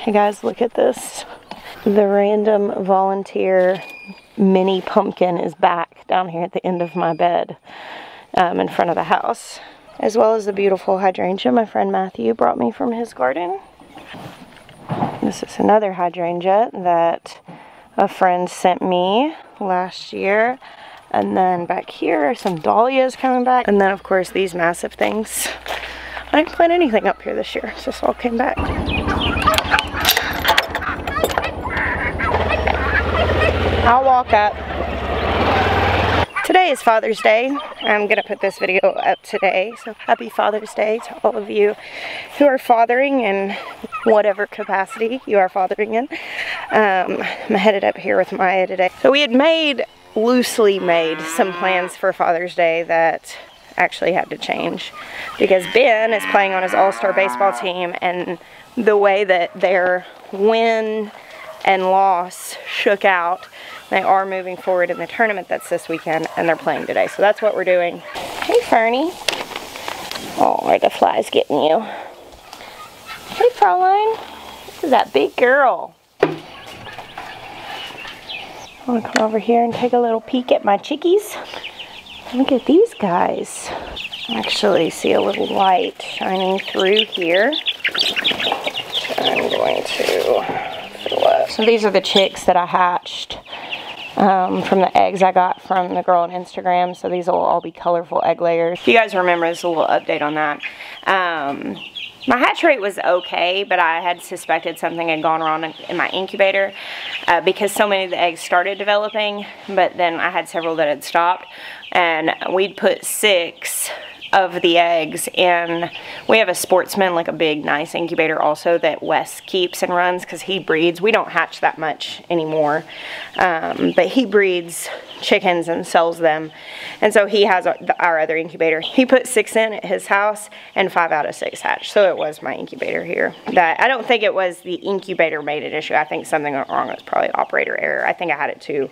Hey guys, look at this. The random volunteer mini pumpkin is back down here at the end of my bed in front of the house. As well as the beautiful hydrangea my friend Matthew brought me from his garden. This is another hydrangea that a friend sent me last year. And then back here are some dahlias coming back. And then of course these massive things. I didn't plant anything up here this year, so this all came back. I'll walk up. Today is Father's Day. I'm gonna put this video up today, so happy Father's Day to all of you who are fathering in whatever capacity you are fathering in. I'm headed up here with Maya today. So we had loosely made some plans for Father's Day that actually had to change because Ben is playing on his all-star baseball team, and the way that their win and loss shook out, they are moving forward in the tournament that's this weekend, and they're playing today. So that's what we're doing. Hey, Fernie. Oh, are the flies getting you? Hey, Fraulein. This is that big girl. I want to come over here and take a little peek at my chickies. Look at these guys. Actually see a little light shining through here. So I'm going to fill up. So these are the chicks that I hatched from the eggs I got from the girl on Instagram. So these will all be colorful egg layers. If you guys remember, this is a little update on that. My hatch rate was okay, but I had suspected something had gone wrong in my incubator because so many of the eggs started developing, but then I had several that had stopped, and we'd put 6 of the eggs in. We have a Sportsman, like a big nice incubator also that Wes keeps and runs because he breeds. We don't hatch that much anymore, but he breeds chickens and sells them, and so he has our other incubator. He put 6 in at his house and 5 out of 6 hatched, so it was my incubator here. That I don't think it was the incubator made an issue. I think something went wrong. It was probably operator error. I think I had it too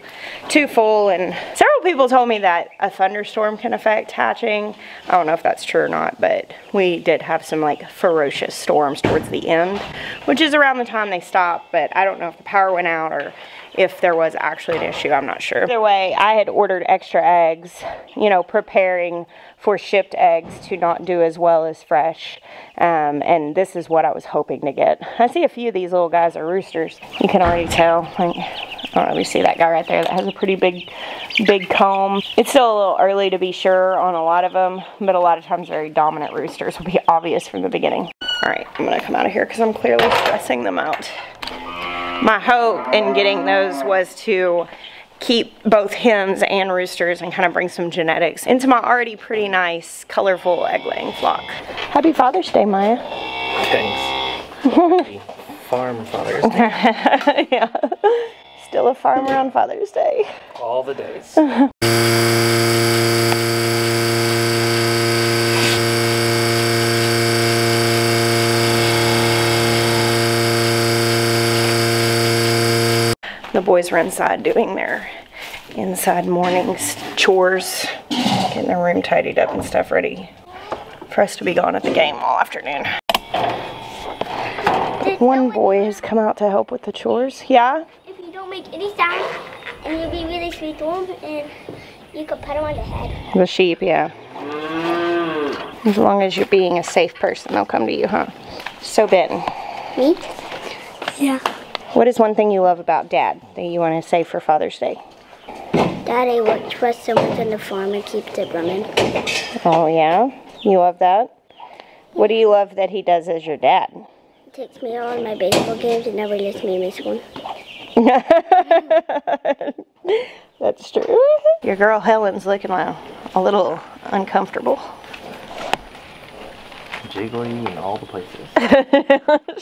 full, and several people told me that a thunderstorm can affect hatching. I don't know if that's true or not, but we did have some like ferocious storms towards the end, which is around the time they stopped, but I don't know if the power went out or if there was actually an issue. I'm not sure. Either way, I had ordered extra eggs, you know, preparing for shipped eggs to not do as well as fresh, and this is what I was hoping to get. I see a few of these little guys are roosters. You can already tell. Like, I don't know if you see that guy right there that has a pretty big comb. It's still a little early to be sure on a lot of them, but a lot of times very dominant roosters will be obvious from the beginning. All right, I'm gonna come out of here because I'm clearly stressing them out. My hope in getting those was to keep both hens and roosters and kind of bring some genetics into my already pretty nice, colorful egg-laying flock. Happy Father's Day, Maya. Thanks. Happy farm Father's Day. Yeah. Still a farmer on Father's Day. All the days. The boys were inside doing their inside morning chores, getting their room tidied up and stuff ready for us to be gone at the game all afternoon. One boy has come out to help with the chores. Yeah? If you don't make any sound, and you'll be really sweet to them, and you can pet them on the head. The sheep, yeah. As long as you're being a safe person, they'll come to you, huh? So Ben. Me? Yeah. What is one thing you love about Dad that you want to say for Father's Day? Daddy works for someone on the farm and keeps it running. Oh, yeah? You love that? What do you love that he does as your dad? He takes me out on my baseball games and never lets me miss one. That's true. Your girl Helen's looking a little uncomfortable. Jiggly in all the places.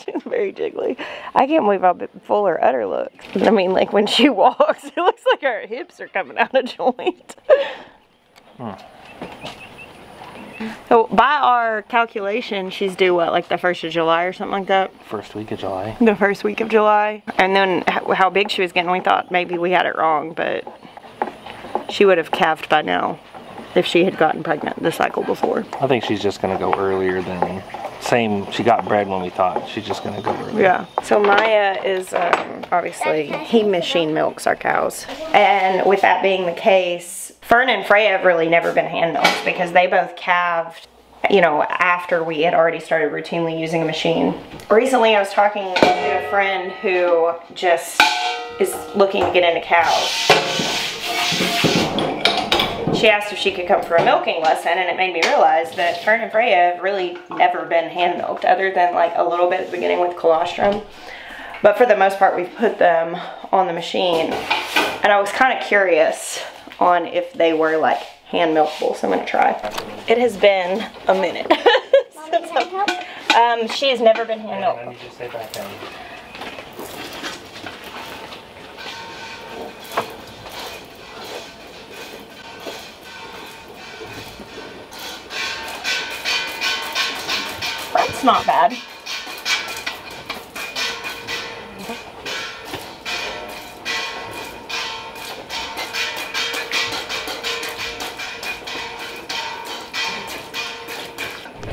She's very jiggly. I can't believe how full her udder looks. I mean, like when she walks, it looks like her hips are coming out of joint. So by our calculation, she's due what, like the 1st of July or something like that? First week of July. The first week of July. And then how big she was getting, we thought maybe we had it wrong, but she would have calved by now if she had gotten pregnant the cycle before. I think she's just going to go earlier than same. She got bred when we thought she's just gonna go. Yeah. So Maya is obviously, he machine milks our cows. And with that being the case, Fern and Freya have really never been hand milked because they both calved, you know, after we had already started routinely using a machine. Recently I was talking to a friend who just is looking to get into cows. She asked if she could come for a milking lesson, and it made me realize that Fern and Freya have really never been hand milked, other than like a little bit at the beginning with colostrum. But for the most part, we've put them on the machine. And I was kind of curious on if they were like hand milkable, so I'm gonna try. It has been a minute. She has never been hand milked. Let me just say back down. That's not bad.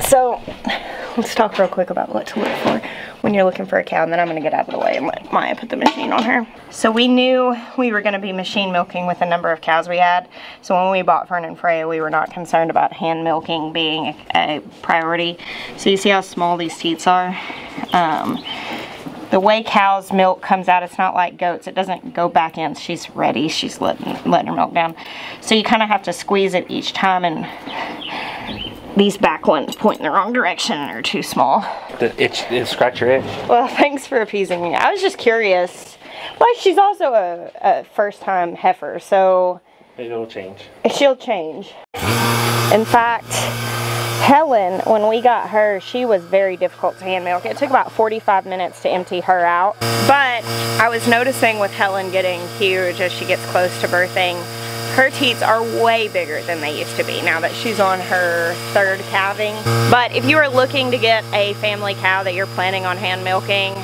So, let's talk real quick about what to look for when you're looking for a cow, and then I'm going to get out of the way and let Maya put the machine on her. So we knew we were going to be machine milking with the number of cows we had. So when we bought Fern and Freya, we were not concerned about hand milking being a priority. So you see how small these teats are? The way cow's milk comes out, it's not like goats. It doesn't go back in. She's ready. She's letting her milk down. So you kind of have to squeeze it each time, and these back ones point in the wrong direction and are too small. It scratch your itch. Well, thanks for appeasing me. I was just curious. But she's also a first-time heifer, so It'll change. She'll change. In fact, Helen, when we got her, she was very difficult to hand milk. It took about 45 minutes to empty her out. But I was noticing with Helen getting huge as she gets close to birthing, her teats are way bigger than they used to be now that she's on her third calving. But if you are looking to get a family cow that you're planning on hand milking,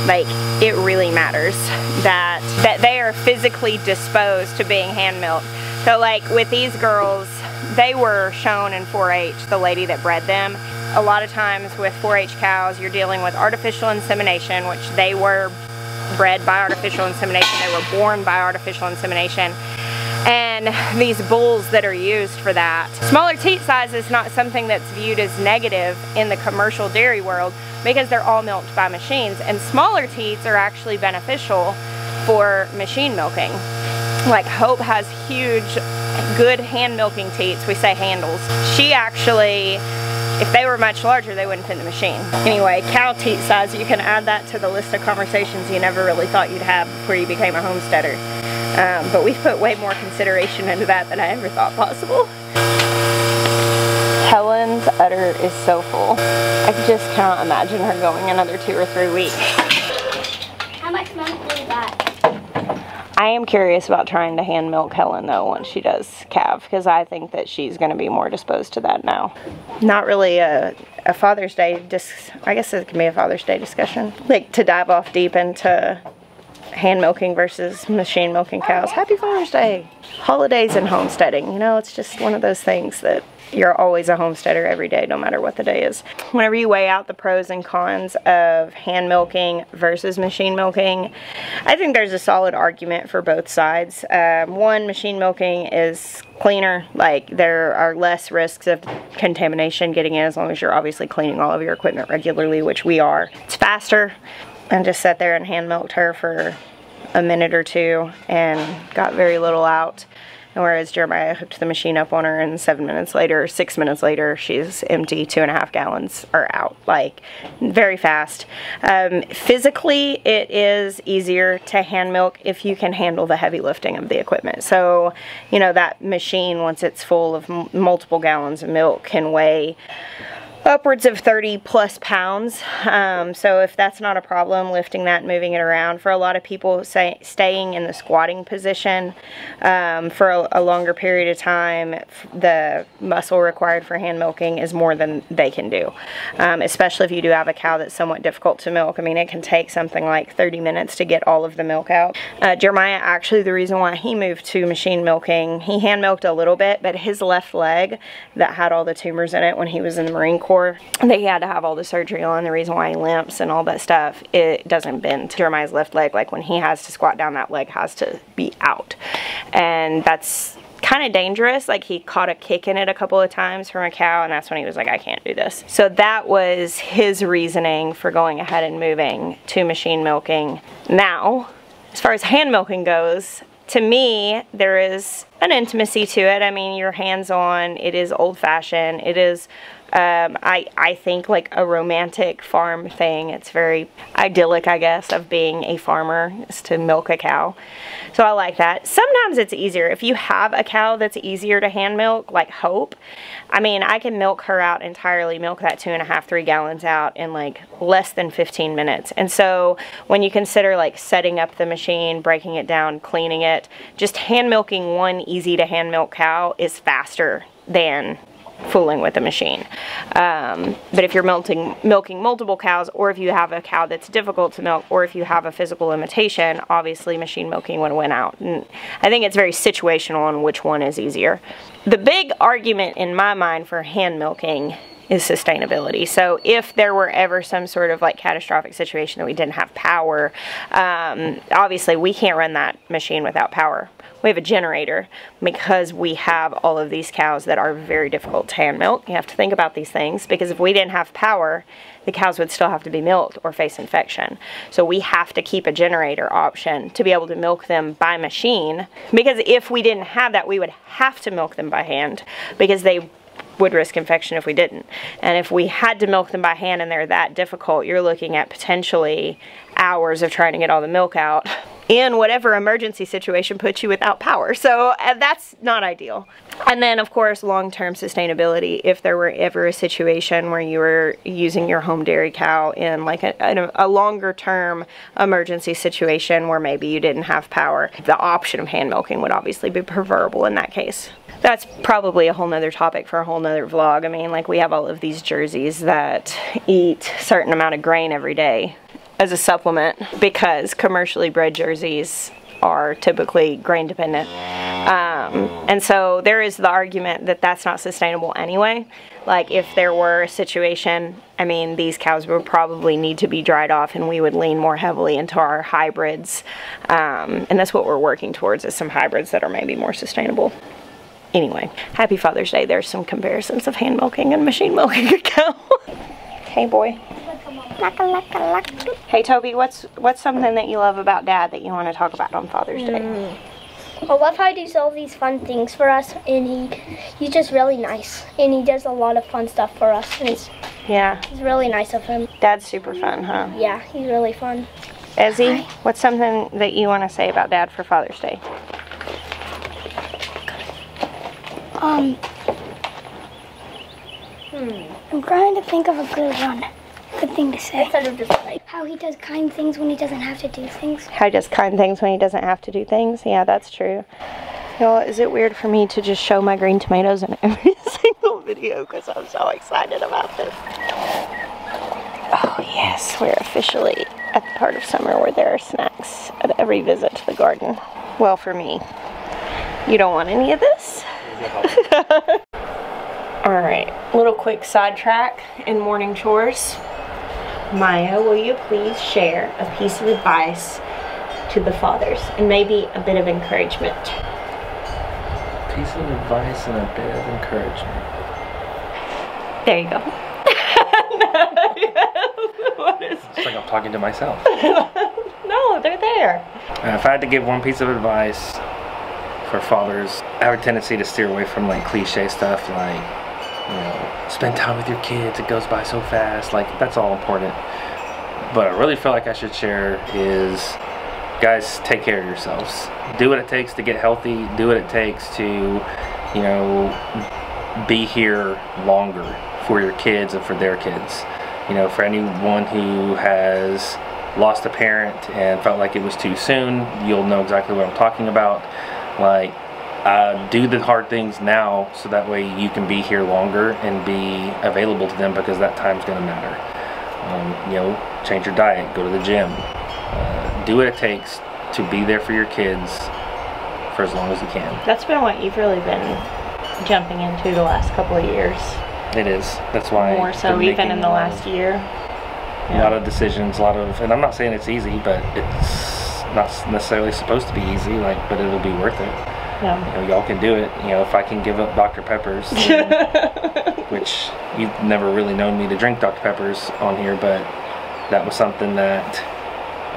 like, it really matters that they are physically disposed to being hand milked. So like with these girls, they were shown in 4-H, the lady that bred them. A lot of times with 4-H cows, you're dealing with artificial insemination, which they were bred by artificial insemination. They were born by artificial insemination. And these bulls that are used for that. Smaller teat size is not something that's viewed as negative in the commercial dairy world because they're all milked by machines, and smaller teats are actually beneficial for machine milking. Like Hope has huge, good hand milking teats. We say handles. She actually, if they were much larger, they wouldn't fit in the machine. Anyway, cow teat size, you can add that to the list of conversations you never really thought you'd have before you became a homesteader. But we've put way more consideration into that than I ever thought possible. Helen's udder is so full. I just cannot imagine her going another 2 or 3 weeks. How much milk do you got? I am curious about trying to hand milk Helen though once she does calve, because I think that she's going to be more disposed to that now. Not really a Father's Day, I guess it can be a Father's Day discussion. Like to dive off deep into hand milking versus machine milking cows. Happy Father's Day! Holidays and homesteading, you know, it's just one of those things that you're always a homesteader every day, no matter what the day is. Whenever you weigh out the pros and cons of hand milking versus machine milking, I think there's a solid argument for both sides. One, machine milking is cleaner. Like, there are less risks of contamination getting in as long as you're obviously cleaning all of your equipment regularly, which we are. It's faster. And just sat there and hand milked her for a minute or 2 and got very little out. And whereas Jeremiah hooked the machine up on her and 7 minutes later, 6 minutes later, she's empty, 2.5 gallons are out. Like, very fast. Physically, it is easier to hand milk if you can handle the heavy lifting of the equipment. So, you know, that machine, once it's full of multiple gallons of milk, can weigh upwards of 30 plus pounds. So if that's not a problem, lifting that and moving it around. For a lot of people, staying in the squatting position for a longer period of time, the muscle required for hand milking is more than they can do. Especially if you do have a cow that's somewhat difficult to milk. I mean, it can take something like 30 minutes to get all of the milk out. Jeremiah, actually, the reason why he moved to machine milking, he hand milked a little bit, but his left leg that had all the tumors in it when he was in the Marine Corps, core that he had to have all the surgery on, the reason why he limps and all that stuff, it doesn't bend. Jeremiah's left leg, like when he has to squat down, that leg has to be out. And that's kind of dangerous. Like he caught a kick in it a couple of times from a cow, and that's when he was like, I can't do this. So that was his reasoning for going ahead and moving to machine milking. Now, as far as hand milking goes, to me, there is an intimacy to it. I mean, you're hands-on. It is old-fashioned. It is, I think, like a romantic farm thing. It's very idyllic, I guess, of being a farmer, is to milk a cow. So I like that. Sometimes it's easier. If you have a cow that's easier to hand milk, like Hope, I mean, I can milk her out entirely, milk that 2.5, 3 gallons out in like less than 15 minutes. And so when you consider like setting up the machine, breaking it down, cleaning it, just hand milking one easy to hand milk cow is faster than fooling with a machine. But if you're milking multiple cows, or if you have a cow that's difficult to milk, or if you have a physical limitation, obviously machine milking would win out. And I think it's very situational on which one is easier. The big argument in my mind for hand milking is sustainability. So if there were ever some sort of like catastrophic situation that we didn't have power, obviously we can't run that machine without power. We have a generator because we have all of these cows that are very difficult to hand milk. You have to think about these things, because if we didn't have power, the cows would still have to be milked or face infection. So we have to keep a generator option to be able to milk them by machine, because if we didn't have that, we would have to milk them by hand, because they would risk infection if we didn't. And if we had to milk them by hand and they're that difficult, you're looking at potentially hours of trying to get all the milk out in whatever emergency situation puts you without power. So that's not ideal. And then of course long-term sustainability, if there were ever a situation where you were using your home dairy cow in like a longer term emergency situation where maybe you didn't have power, the option of hand milking would obviously be preferable in that case. That's probably a whole nother topic for a whole nother vlog. I mean, like we have all of these jerseys that eat a certain amount of grain every day as a supplement, because commercially bred jerseys are typically grain dependent. And so there is the argument that that's not sustainable anyway. Like if there were a situation, I mean, these cows would probably need to be dried off, and we would lean more heavily into our hybrids. And that's what we're working towards, is some hybrids that are maybe more sustainable. Anyway, happy Father's Day. There's some comparisons of hand milking and machine milking a cow. Hey boy. Hey Toby, what's something that you love about Dad that you want to talk about on Father's Day? I love how he does all these fun things for us, and he's just really nice, and he does a lot of fun stuff for us, and it's really nice of him. Dad's super fun, huh? Yeah, he's really fun. Ezzy, what's something that you want to say about Dad for Father's Day? I'm trying to think of a good one. Good thing to say. Instead of just like How he does kind things when he doesn't have to do things. How he does kind things when he doesn't have to do things? Yeah, that's true. You know, is it weird for me to just show my green tomatoes in every single video because I'm so excited about this? Oh yes, we're officially at the part of summer where there are snacks at every visit to the garden. Well, for me. You don't want any of this? Alright, little quick sidetrack in morning chores. Maya, will you please share a piece of advice to the fathers and maybe a bit of encouragement? Piece of advice and a bit of encouragement. There you go. What is It's like I'm talking to myself. No, they're there. If I had to give one piece of advice for fathers, I have a tendency to steer away from like cliche stuff like, you know, spend time with your kids, it goes by so fast. Like, that's all important. But I really feel like I should share is, guys, take care of yourselves. Do what it takes to get healthy. Do what it takes to, you know, be here longer for your kids and for their kids. You know, for anyone who has lost a parent and felt like it was too soon, you'll know exactly what I'm talking about. Like, do the hard things now so that way you can be here longer and be available to them, because that time's going to matter. You know, change your diet, go to the gym, do what it takes to be there for your kids for as long as you can. That's been what you've really been jumping into the last couple of years. It is. That's why. More so even in the last year. A lot of decisions, and I'm not saying it's easy, but it's not necessarily supposed to be easy, but it'll be worth it. Yeah. You know, y'all can do it. You know, if I can give up Dr. Peppers, which you've never really known me to drink Dr. Peppers on here, but that was something that,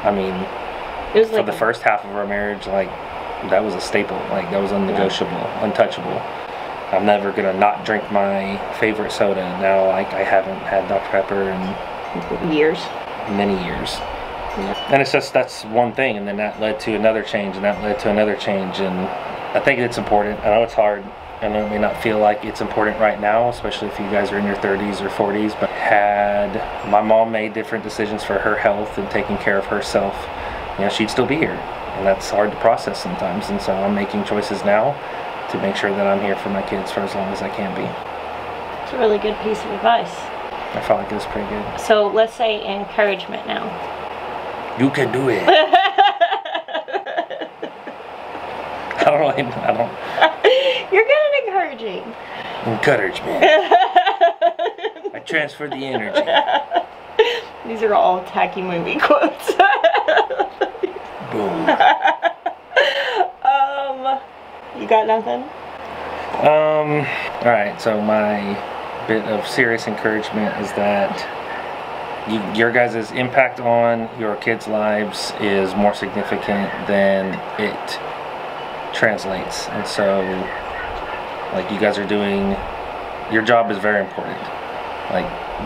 I mean, it was for the first half of our marriage, that was a staple. That was unnegotiable, untouchable. I'm never gonna not drink my favorite soda. Now, I haven't had Dr. Pepper in years, many years. Yeah. And it's just, that's one thing, and then that led to another change, and that led to another change, and I think it's important. I know it's hard. I know it may not feel like it's important right now, especially if you guys are in your 30s or 40s, but had my mom made different decisions for her health and taking care of herself, you know, she'd still be here. And that's hard to process sometimes, and so I'm making choices now to make sure that I'm here for my kids for as long as I can be. It's a really good piece of advice. I felt like it was pretty good. So let's say encouragement now. You can do it. I don't. You're good at encouraging. Encouragement. I transfer the energy. These are all tacky movie quotes. Boom. You got nothing? Alright, so my bit of serious encouragement is that your guys' impact on your kids' lives is more significant than it translates. And so, you guys are doing, your job is very important.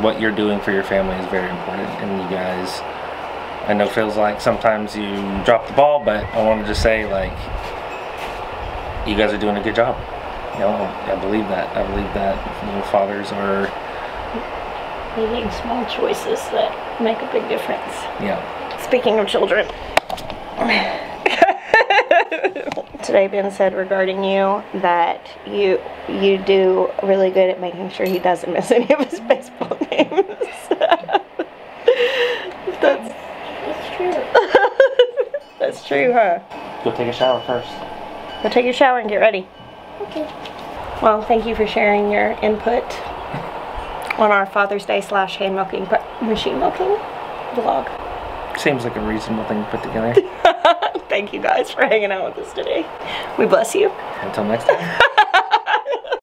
What you're doing for your family is very important. And you guys, I know feels like sometimes you drop the ball, but I wanted to say, you guys are doing a good job. You know, I believe that. I believe that, fathers are making small choices that make a big difference. Yeah. Speaking of children, today Ben said regarding you that you do really good at making sure he doesn't miss any of his baseball games. That's true. That's true, huh? Go take a shower first. Go take your shower and get ready. Okay. Well, thank you for sharing your input on our Father's Day / hand milking machine milking vlog. Seems like a reasonable thing to put together. Thank you guys for hanging out with us today. We bless you. Until next time.